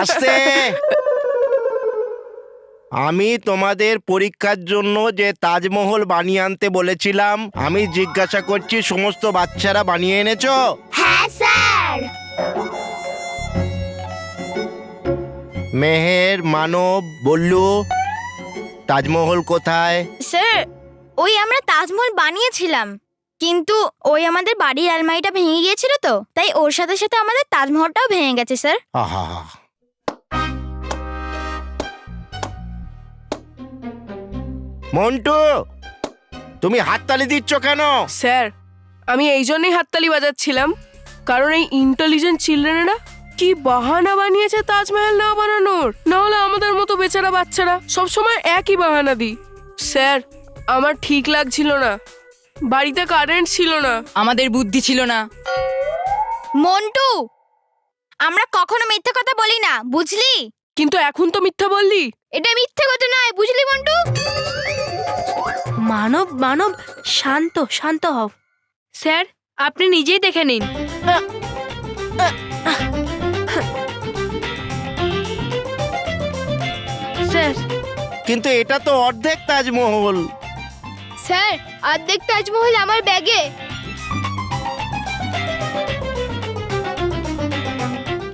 আস্তে। আমি তোমাদের পরীক্ষার জন্য যে তাজমহল বানিয়ে আনতে বলেছিলাম, আমি জিজ্ঞাসা করছি সমস্ত বাচ্চারা বানিয়ে এনেছো? হ্যাঁ স্যার। মেহের, মানব, বল্লু, তাজমহল কোথায়? স্যার, ওই আমরা তাজমহল বানিয়েছিলাম, কিন্তু ওই আমাদের বাড়ির আলমারিটা ভেঙে গিয়েছিল, তো তাই ওর সাথে সাথে আমাদের তাজমহলটাও ভেঙে গেছে স্যার। আহা, মন্টু, তুমি হাততালি দিচ্ছ কেন? স্যার, আমি এই জন্যই হাততালি বাজাচ্ছিলাম, কারণ এই ইন্টেলিজেন্ট চিলড্রেনেরা কি বাহানা বানিয়েছে তাজমহল না বানানোর। না হলে আমাদের মতো বেচারা বাচ্চারা সবসময় একই বাহানা দিই। স্যার, আমার ঠিক লাগছিল না, বাড়িতে কারেন্ট ছিল না, আমাদের বুদ্ধি ছিল না। মন্টু, আমরা কখনো মিথ্যে কথা বলি না, বুঝলি? কিন্তু এখন তো মিথ্যা বললি। এটা মিথ্যে কথা নয়, বুঝলি মন্টু? মানব মানব শান্ত শান্ত হও। স্যার, আপনি নিজেই দেখে নিন। স্যার, কিন্তু এটা তো অর্ধেক তাজমহল। স্যার, অর্ধেক তাজমহল আমার ব্যাগে।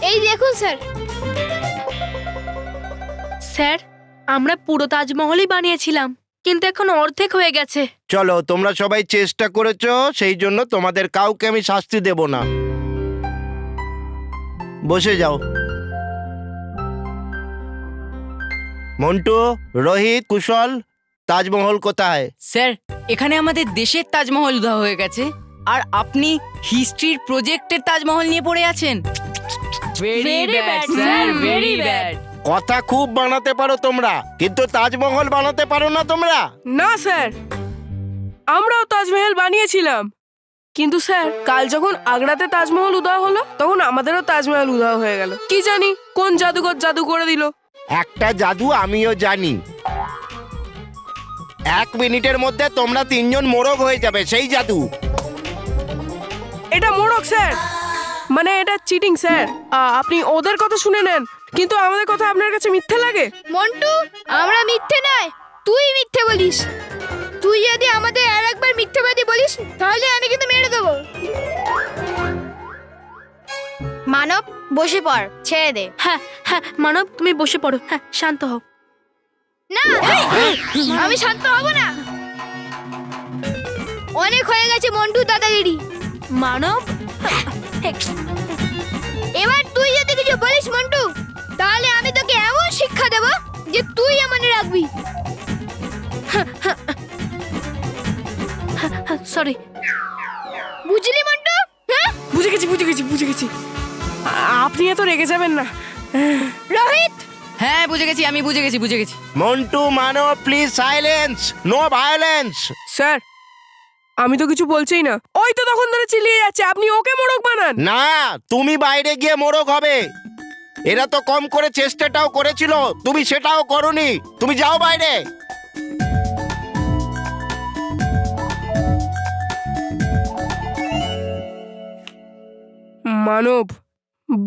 এই দেখুন স্যার। স্যার, আমরা পুরো তাজমহলই বানিয়েছিলাম, কিন্তু এখন অর্ধেক হয়ে গেছে। চলো, তোমরা সবাই চেষ্টা করেছো, সেই জন্য তোমাদের কাউকে আমি শাস্তি দেব না। বসে যাও। মন্টু, রোহিত, কুশল, তাজমহল কোথায়? স্যার, এখানে আমাদের দেশের তাজমহল উধাও হয়ে গেছে, আর আপনি হিস্ট্রির প্রজেক্টের তাজমহল নিয়ে পড়ে আছেন। Very bad, sir, very bad. কথা খুব বানাতে পারো তোমরা, কিন্তু তাজমহল বানাতে পারো না তোমরা। না স্যার, আমরাও তাজমহল বানিয়েছিলাম, কিন্তু স্যার কাল যখন আগ্রাতে তাজমহল উধাও হলো, তখন আমাদেরও তাজমহল উধাও হয়ে গেল। কি জানি কোন জাদুকর জাদু করে দিল। একটা জাদু আমিও জানি। 1 মিনিটের মধ্যে তোমরা 3 জন মোরগ হয়ে যাবে, সেই জাদু। এটা মোড়ক স্যার, মানে এটা চিটিং স্যার। আপনি ওদের কথা শুনে নেন, কিন্তু আমাদের কথা আপনার কাছে মিথ্যে লাগে। মন্টু, আমরা মিথ্যে নয়, তুই মিথ্যে বলিস। তুই যদি আমাদের আর একবার মিথ্যেবাদী বলিস, তাহলে আমি কিন্তু মেরে দেবো। মানব, বসে পড়, ছেড়ে দে। হ্যাঁ হ্যাঁ মানব, তুমি বসে পড়ো। হ্যাঁ, শান্ত হও। না, আমি শান্ত হব না। অনেক হয়ে গেছে মন্টু দাদাগিরি। মানব, এবার তুই যদি কিছু বলিস মন্টু, তাহলে আমি তোকে এমন শিক্ষা দেব যে তুই মনে রাখবি। সরি। বুঝলি মন্টু? হ্যাঁ, বুঝে গেছি বুঝে গেছি বুঝে গেছি। আপনি এত রেগে যাবেন না। রোহিত। হ্যাঁ, বুঝে গেছি, আমি বুঝে গেছি। মন্টু, মানো, please silence, no violence. Sir, আমি তো কিছু বলছিই না। ওই তো তখন ধরে চিল্লিয়ে যাচ্ছে, আপনি ওকে মোড়ক বানান। না, তুমি বাইরে গিয়ে মোরগ হবে। এরা তো কম করে চেষ্টাটাও করেছিল, তুমি সেটাও করোনি। তুমি যাও বাইরে। মানব,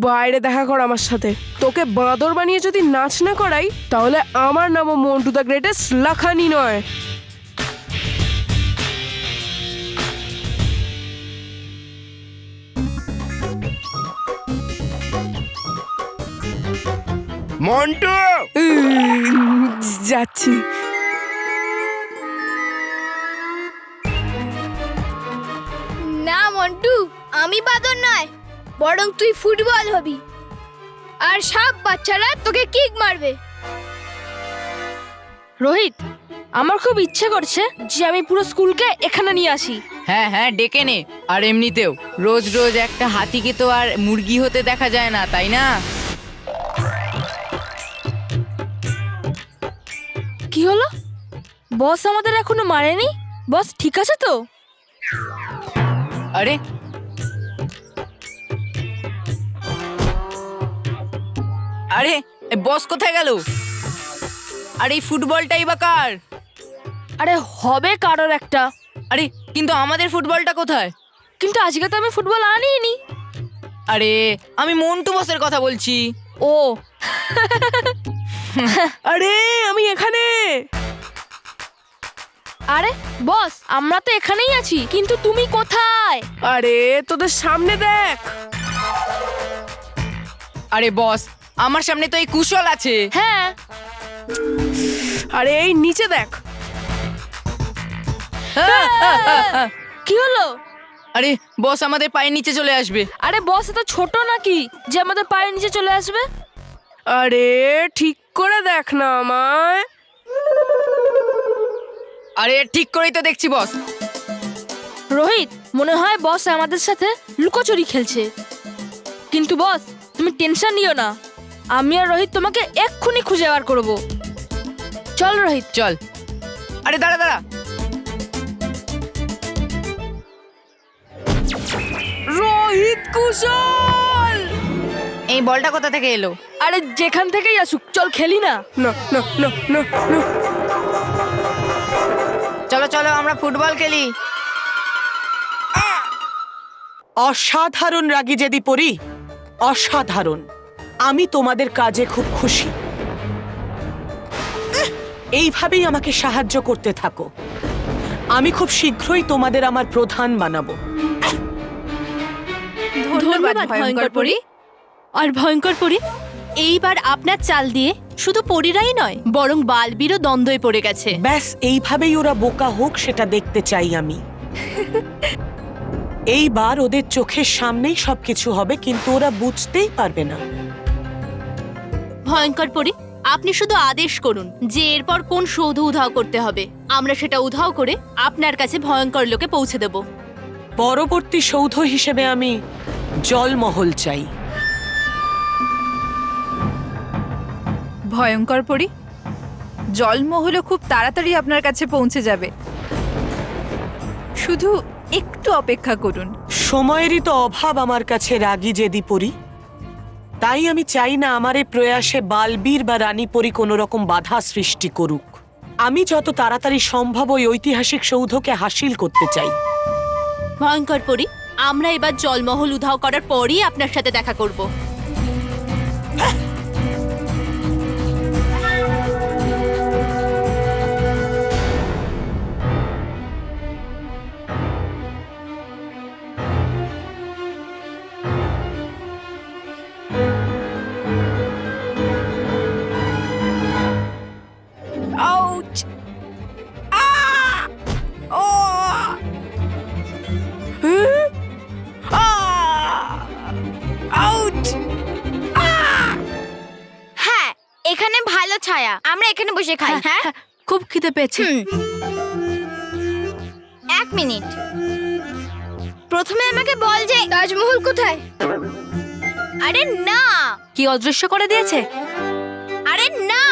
বাইরে দেখা কর আমার সাথে। তোকে বাঁদর বানিয়ে যদি নাচ না করাই, তাহলে আমার নামও মন্টু দ্য গ্রেটেস্ট লাখানি নয়। মন্টু, যাচ্ছি। না মন্টু, আমি বাদর নয়, বরং তুই ফুটবল হবি, আর সব বাচ্চারা তোকে কিক মারবে। রোহিত, আমার খুব ইচ্ছে করছে যে আমি পুরো স্কুলকে এখানে নিয়ে আসি। হ্যাঁ হ্যাঁ, ডেকে নে। আর এমনিতেও রোজ রোজ একটা হাতিকে তো আর মুরগি হতে দেখা যায় না, তাই না? কি হলো? বস আমাদের এখনো মারেনি? বস ঠিক আছে তো? আরে, আরে বস কোথায় গেল? আর এই ফুটবলটাই বা কার? আরে হবে কারোর একটা। আরে কিন্তু আমাদের ফুটবলটা কোথায়? কিন্তু আজকে তো আমি ফুটবল আনিনি। আরে আমি মন্টু বসের কথা বলছি। ও আরে আমি এখানে। আরে বস, আমরা তো এখানেই আছি, কিন্তু তুমি কোথায়? আরে তোদের সামনে দেখ। আরে বস, আমার সামনে তো এই কুশল আছে। হ্যাঁ, আরে এই নিচে দেখ। কি হলো? আরে বস আমাদের পায়ের নিচে চলে আসবে। আরে বস, এটা ছোট নাকি যে আমাদের পায়ের নিচে চলে আসবে? আরে ঠিক করে দেখ না আমায়। আরে ঠিক করেই তো দেখছি বস। রোহিত, মনে হয় বস আমাদের সাথে লুকোচুরি খেলছে। কিন্তু বস, তুমি টেনশন নিও না, আমি আর রোহিত তোমাকে এক্ষুনি খুঁজে বার করব। চল রোহিত। চল। আরে দাঁড়া দাঁড়া। রোহিত, কুশল। এই বলটা কোথা থেকে এলো? আরে যেখান থেকেই আসুক, চল খেলি না। না না না না না। চলো চলো আমরা ফুটবল খেলি। অসাধারণ রাগী জেদি পরি, অসাধারণ। আমি তোমাদের কাজে খুব খুশি। এইভাবেই আমাকে সাহায্য করতে থাকো। আমি খুব শীঘ্রই তোমাদের আমার প্রধান বানাবো। ধন্যবাদ ভয়ঙ্কর পরি। আর ভয়ঙ্কর পরি, এইবার আপনার চাল দিয়ে শুধু পরিরাই নয়, বরং বালবীরও দ্বন্দ্বে পড়ে গেছে। ব্যাস এইভাবেই ওরা বোকা হোক সেটা দেখতে চাই আমি। এইবার ওদের চোখের সামনেই সবকিছু হবে, কিন্তু ওরা বুঝতেই পারবে না। ভয়ঙ্কর পরি, আপনি শুধু আদেশ করুন যে এরপর কোন সৌধ উধাও করতে হবে। আমরা সেটা উধাও করে আপনার কাছে ভয়ঙ্কর লোকে পৌঁছে দেব। পরবর্তী সৌধ হিসেবে আমি জলমহল চাই। ভয়ঙ্কর পরি, জলমহলও খুব তাড়াতাড়ি আপনার কাছে পৌঁছে যাবে, শুধু একটু অপেক্ষা করুন। সময়েরই তো অভাব আমার কাছে রাগী জেদি পরি। তাই আমি চাই না আমার এই প্রয়াসে বালবীর বা রানী পরি কোনো রকম বাধা সৃষ্টি করুক। আমি যত তাড়াতাড়ি সম্ভব ওই ঐতিহাসিক সৌধকে হাসিল করতে চাই। ভয়ঙ্কর পরি, আমরা এবার জলমহল উধাও করার পরই আপনার সাথে দেখা করব। আউচ! আহ! ও! আউচ! হ্যাঁ, এখানে ভালো ছায়া, আমরা এখানে বসে খাই। হ্যাঁ, খুব খিদে পেয়েছে। এক মিনিট, প্রথমে আমাকে বল যে তাজমহল কোথায়? আরে না, কি অদৃশ্য করে দিয়েছে? আরে না,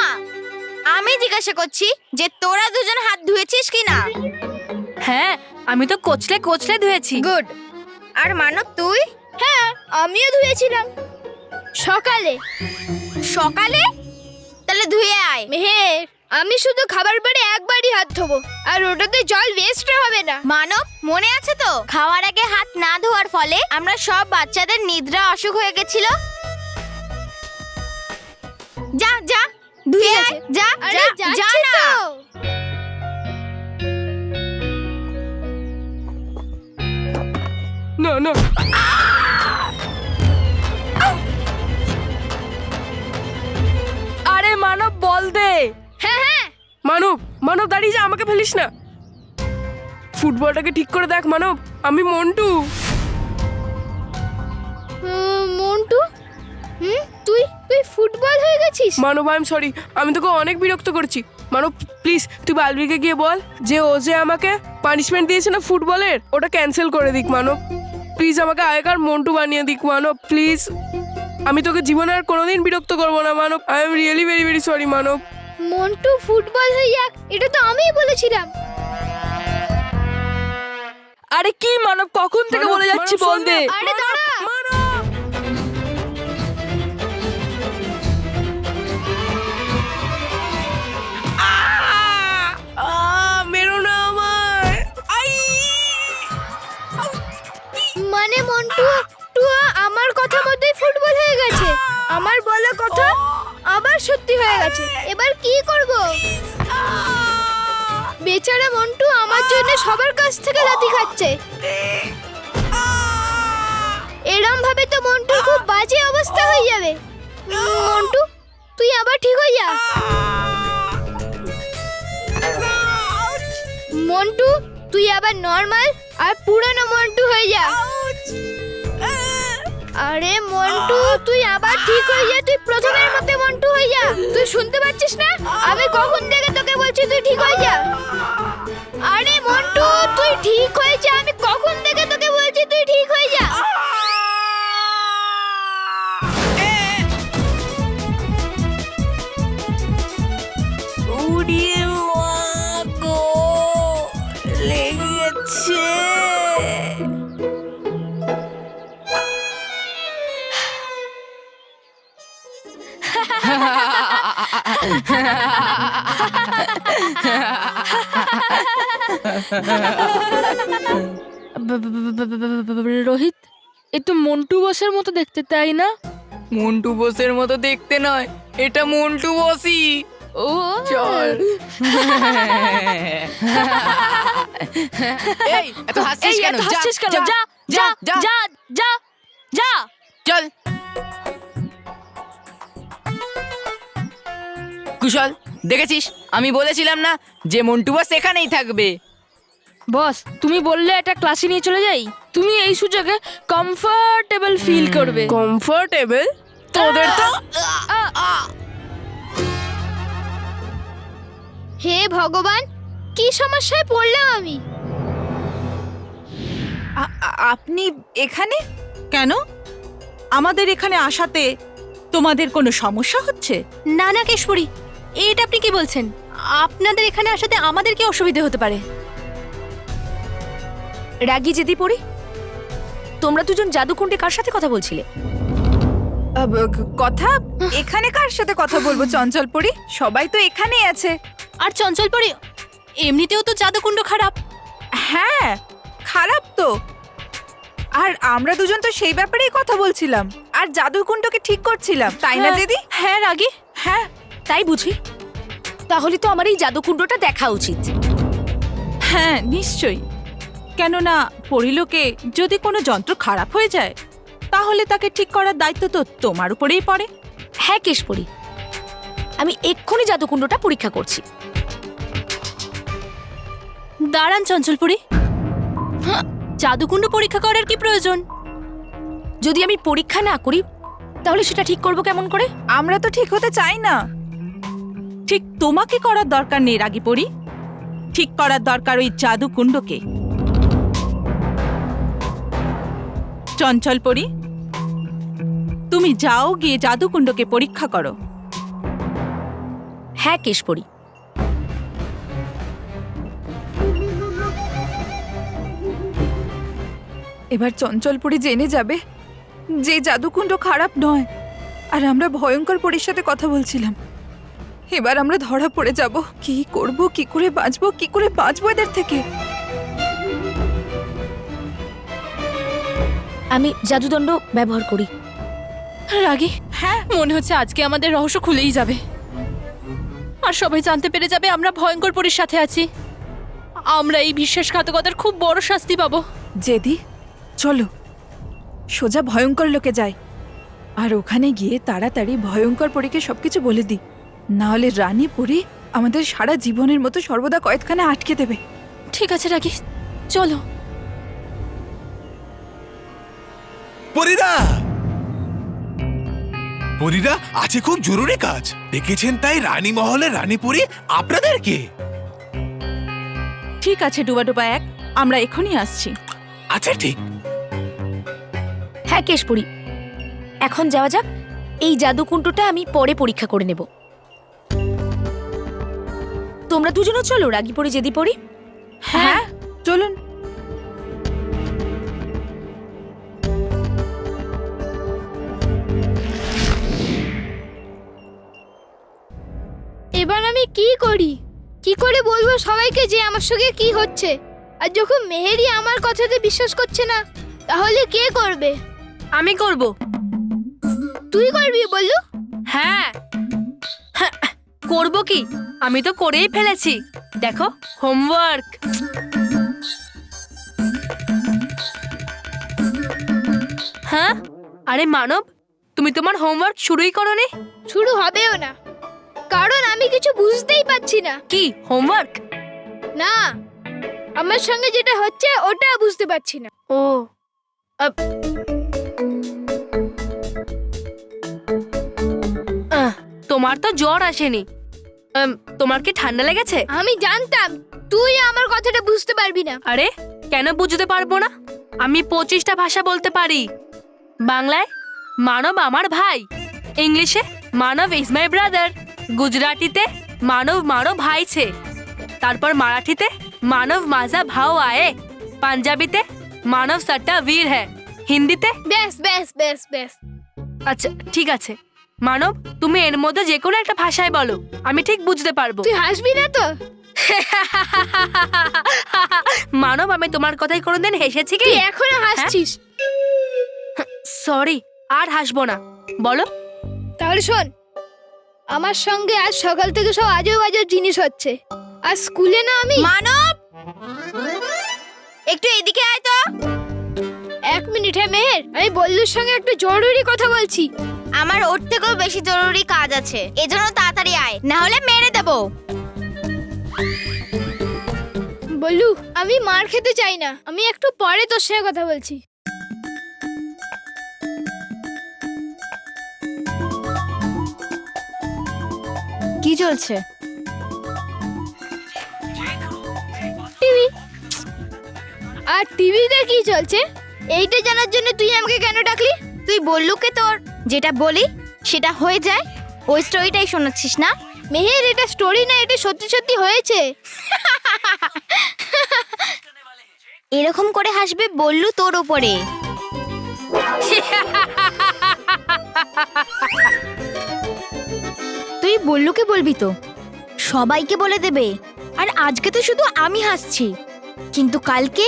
আমি জিজ্ঞাসা করছি যে তোরা দুজন হাত ধুয়েছিস কিনা। হ্যাঁ, আমি তো কোচলে কোচলে ধুয়েছি। গুড। আর মানব তুই? হ্যাঁ, আমিও ধুয়েছিলাম সকালে। সকালে? তাহলে ধুয়ে আয়। মেহের, আমি শুধু খাবার পরে একবারই হাত ধোবো, আর ওটাতে জল ওয়েস্ট হবে না। মানব, মনে আছে তো খাওয়ার আগে হাত না ধোয়ার ফলে আমরা সব বাচ্চাদের নিদ্রা অসুখ হয়ে গেছিল? যা যা ধুয়ে আয়, যা যা যা না। না না। আরে মানব, বল দে। হ্যাঁ হ্যাঁ, মানব, মানব দাঁড়িয়ে যা, আমাকে ফেলিস না। ফুটবলটাকে ঠিক করে দেখ মানব, আমি মন্টু। মন্টু, তুই তুই ফুটবল হয়ে গেছিস? মানব, আই এম সরি, আমি তোকে অনেক বিরক্ত করছি। মানব প্লিজ তুই বালবিকে গিয়ে বল যে ও যে আমাকে পানিশমেন্ট দিয়েছে না ফুটবলের, ওটা ক্যান্সেল করে দিক। মানব প্লিজ আমাকে আগেকার মন্টু বানিয়ে দিক। মানব প্লিজ, আমি তোকে জীবনে আর কোনোদিন বিরক্ত করবো না। Manab, I am really very very sorry. Manab, Montu football হয়ে যাক, এটা তো আমিই বলেছিলাম। আরে কি মানব, কখন থেকে বলে যাচ্ছি, বল দে। আরে দাঁড়া, মেরো না আমায়। মানে মন্টু, তুই আমার কথা হয়ে গেছে। আমার বলা কথা আবার সত্যি হয়ে গেছে। এবার কি করব? বেচারা মন্টু আমার জন্য সবার কাছ থেকে লাথি খাচ্ছে। এরম ভাবে তো মন্টুর খুব বাজে অবস্থা হয়ে যাবে। মন্টু, তুই আবার ঠিক হয়ে যা। মন্টু, তুই আবার নর্মাল আর পুরনো মন্টু হয়ে যা। আরে মন্টু, তুই আবার ঠিক হয়ে যা। তুই প্রথমের মতো মন্টু হয়ে যা। তুই শুনতে পাচ্ছিস না? আমি কখন থেকে তোকে বলছি তুই ঠিক হয়ে যা। আরে মন্টু, তুই ঠিক হয়ে যা। আমি কখন থেকে তোকে বলছি তুই ঠিক হয়ে যা। রোহিত, এ তো মন্টু বসের মতো দেখতে, তাই না? মন্টু বোসের মতো দেখতে নয়, এটা মন্টু বসই। ও চল। এই, এত হাসছিস কেন? যা, হাসছিস কেন? যা, যা যা, যা যা যা যা। চল। কুশল, দেখেছিস আমি বলেছিলাম না যে মন্টু বস এখানেই থাকবে। বস, তুমি বললে এটা ক্লাসে নিয়ে চলে যাই। তুমি এই সুযোগে কমফোর্টেবল ফিল করবে। কমফোর্টেবল? তোদের তো হে ভগবান, কি সমস্যায় পড়লাম আমি? আপনি এখানে? কেন? আমাদের এখানে আসাতে তোমাদের কোনো সমস্যা হচ্ছে? না না কেশপুরী, এটা আপনি কি বলছেন? আপনাদের এখানে আসাতে আমাদের কি অসুবিধা হতে পারে? রাগী জেদি পড়ি, তোমরা দুজন জাদুকুণ্ডে কার সাথে কথা বলছিলে? কথা এখানে কার সাথে কথা বলবো চঞ্চলপুরি? সবাই তো এখানেই আছে। আর চঞ্চলপুরী, এমনিতেও তো জাদুকুণ্ড খারাপ। হ্যাঁ, খারাপ তো। আর আমরা দুজন তো সেই ব্যাপারেই কথা বলছিলাম আর জাদুকুণ্ডকে ঠিক করছিলাম, তাই না দিদি? হ্যাঁ রাগী, হ্যাঁ। তাই বুঝি? তাহলে তো আমার এই জাদুকুণ্ডটা দেখা উচিত। হ্যাঁ নিশ্চয়ই। কেননা পরিলোকে যদি কোনো যন্ত্র খারাপ হয়ে যায় তাহলে তাকে ঠিক করার দায়িত্ব তো তোমার উপরেই পড়ে। হ্যাঁ কেশপুরী, আমি এক্ষুনি জাদুকুণ্ডটা পরীক্ষা করছি। দাঁড়ান চঞ্চলপুরী, জাদুকুণ্ড পরীক্ষা করার কি প্রয়োজন? যদি আমি পরীক্ষা না করি তাহলে সেটা ঠিক করব কেমন করে? আমরা তো ঠিক হতে চাই না। ঠিক তোমাকে করার দরকার নেই রাগী পড়ি, ঠিক করার দরকার ওই জাদুকুণ্ডকে। চঞ্চলপুরী, তুমি যাও গিয়ে জাদুকুণ্ডকে পরীক্ষা করো। হ্যাঁ কেশপুরী। এবার চঞ্চলপুরি জেনে যাবে যে জাদুকুণ্ড খারাপ নয় আর আমরা ভয়ঙ্কর পরীর সাথে কথা বলছিলাম। এবার আমরা ধরা পড়ে যাব। কি করব, কি করে বাঁচবো এদের থেকে? আমি জাদুদণ্ড ব্যবহার করি। রাগী, হ্যাঁ মনে হচ্ছে আজকে আমাদের রহস্য খুলেই যাবে আর সবাই জানতে পেরে যাবে আমরা ভয়ঙ্কর পরীর সাথে আছি। আমরা এই বিশ্বাসঘাতকতার খুব বড় শাস্তি পাবো। জেদি, চলো সোজা ভয়ঙ্কর লোকে যাই আর ওখানে গিয়ে তাড়াতাড়ি ভয়ঙ্কর পরীকে সবকিছু বলে দিই, না হলে রানী পরী আমাদের সারা জীবনের মতো সর্বদা কয়েদখানে আটকে দেবে। ঠিক আছে রাগী, চলো। পরীরা, পরীরা, আছে খুব জরুরি কাজ দেখেছেন, তাই রানী মহলে রানী পরী আপনাদেরকে। ঠিক আছে ডুবা এক, আমরা এখনই আসছি। আচ্ছা ঠিক। হ্যাঁ কেশপুরী, এখন যাওয়া যাক। এই জাদুকুণ্ডটা আমি পরে পরীক্ষা করে নেব। তোমরা দুজনও চলো রাগী পড়ি জেদি পড়ি। হ্যাঁ চলুন। এবার আমি কি করি? কি করে বলবো সবাইকে যে আমার সঙ্গে কি হচ্ছে? আর যখন মেহেরি আমার কথাতে বিশ্বাস করছে না, তাহলে কে করবে? আমি করব। তুই করবি বললু? হ্যাঁ করব কি, আমি তো করেই ফেলেছি। দেখো হোমওয়ার্ক। হ্যাঁ আরে মানব, তুমি তোমার হোমওয়ার্ক শুরুই করোনি? শুরু হবেও না, কারণ আমি কিছু বুঝতেই পারছি না। কি হোমওয়ার্ক? না, আমার সঙ্গে যেটা হচ্ছে ওটা বুঝতে পারছি না। ও তোমার তো জ্বর আসেনি, তোমার কি ঠান্ডা লেগেছে? আমি জানতাম তুই আমার কথাটা বুঝতে পারবি না। আরে কেন বুঝতে পারবো না? আমি 25টা ভাষা বলতে পারি। বাংলায় মানব আমার ভাই, ইংলিশে মানব ইজ মাই ব্রাদার, গুজরাটিতে মানব মারো ভাই ছে, তারপর মারাঠিতে মানব মাজা ভাও আয়ে, পাঞ্জাবিতে মানব সট্টা বীর হ্যায়, হিন্দিতে ব্যাস ব্যাস ব্যাস ব্যাস। আচ্ছা ঠিক আছে মানব, তুমি এর মধ্যে যে কোনো একটা ভাষায় বলো, আমি ঠিক বুঝতে পারবো। তুই হাসবি না তো? মানব, আমি তোমার কথাই কোনোদিন হেসেছি কি? তুই এখনো হাসছিস? সরি, আর হাসবো না, বলো। তাহলে শোন, আমার সঙ্গে আজ সকাল থেকে সব আজব আজব জিনিস হচ্ছে। আর স্কুলে না আমি মানব একটু এদিকে আয় তো। 1 মিনিট। হ্যাঁ মেহের, আমি বল্লুর সঙ্গে একটা জরুরি কথা বলছি। আমার ওর থেকেও বেশি জরুরি কাজ আছে, এজন্য তাড়াতাড়ি আয়, না হলে মেরে দেবো। বল্লু, আমি মার খেতে চাই না, আমি একটু পরে তোর সঙ্গে কথা বলছি। কি চলছে? টিভি। আর টিভিতে কি চলছে এইটা জানার জন্য তুই আমাকে কেন ডাকলি? তুই বললুকে তোর যেটা বলি সেটা হয়ে যায়, ওই স্টোরিটাই শোনাচ্ছিস না? মেহের, এটা স্টোরি না, এটা সত্যি সত্যি হয়েছে। এরকম করে হাসবে বললু তোর ওপরে। তুই বললুকে বলবি তো, সবাইকে বলে দেবে। আর আজকে তো শুধু আমি হাসছি, কিন্তু কালকে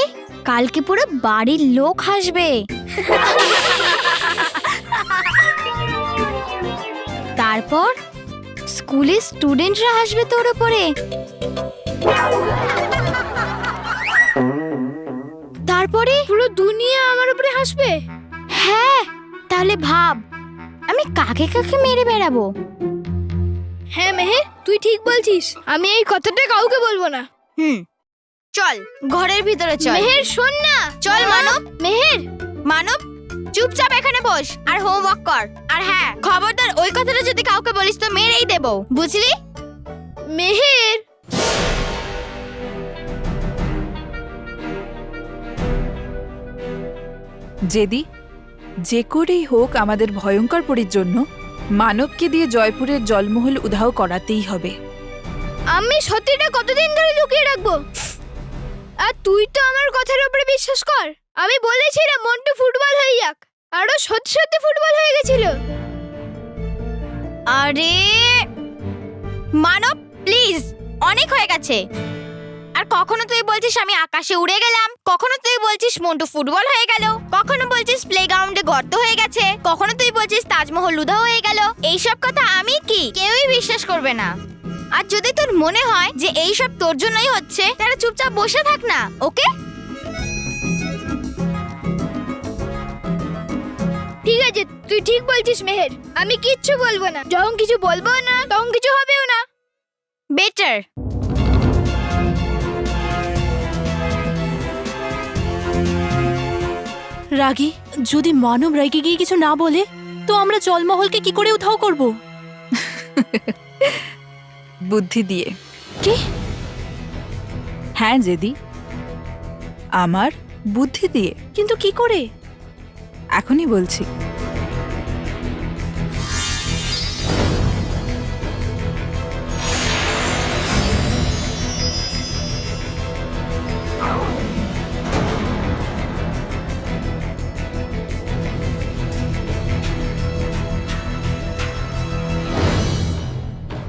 কালকে পুরো বাড়ির লোক হাসবে। তারপর স্কুলের স্টুডেন্টরা হাসবে তোর ওপরে। তারপরে পুরো দুনিয়া আমার উপরে হাসবে। হ্যাঁ, তাহলে ভাব আমি কাকে কাকে মেরে বেড়াবো। হ্যাঁ মেহের, তুই ঠিক বলছিস, আমি এই কথাটা কাউকে বলবো না। চল ঘরের ভিতরে চল। মেহের শোন না। চল মানব। মেহের, মানব চুপচাপ এখানে বস আর হোমওয়ার্ক কর। আর হ্যাঁ, খবরদার ওই কথাটা যদি কাউকে বলিস তো মেরেই দেবো, বুঝলি? মেহের। জেদি, যে করেই হোক আমাদের ভয়ঙ্কর পরীর জন্য মানবকে দিয়ে জয়পুরের জলমহল উধাও করাতেই হবে। আমি সত্যিটা কতদিন ধরে লুকিয়ে রাখবো? আর তুই তো আমার কথার উপরে বিশ্বাস কর। আমি বলেছিলাম মন্টু ফুটবল হয়ে যাক, আরো সত্যি সত্যি ফুটবল হয়ে গেছিল। আরে মানব প্লিজ, অনেক হয়ে গেছে। আর কখনো তুই বলছিস আমি আকাশে উড়ে গেলাম, কখনো তুই বলছিস মন্টু ফুটবল হয়ে গেল, কখনো বলছিস প্লেগ্রাউন্ডে গর্ত হয়ে গেছে, কখনো তুই বলছিস তাজমহল উধাও হয়ে গেল। এইসব কথা আমি কি কেউই বিশ্বাস করবে না। আর যদি তোর মনে হয় যে এইসব তোর জন্যই হচ্ছে, তাহলে চুপচাপ বসে থাক না, ওকে? ঠিক আছে, তুই ঠিক বলছিস মেহের, আমি কিচ্ছু বলবো না। যখন কিছু বলবো না তখন কিছু হবেও না। বেটার। রাগী, যদি মানব রেগে গিয়ে কিছু না বলে তো আমরা জলমহলকে কি করে উধাও করব? বুদ্ধি দিয়ে। কি? হ্যাঁ জেদি, আমার বুদ্ধি দিয়ে। কিন্তু কি করে? এখনই বলছি।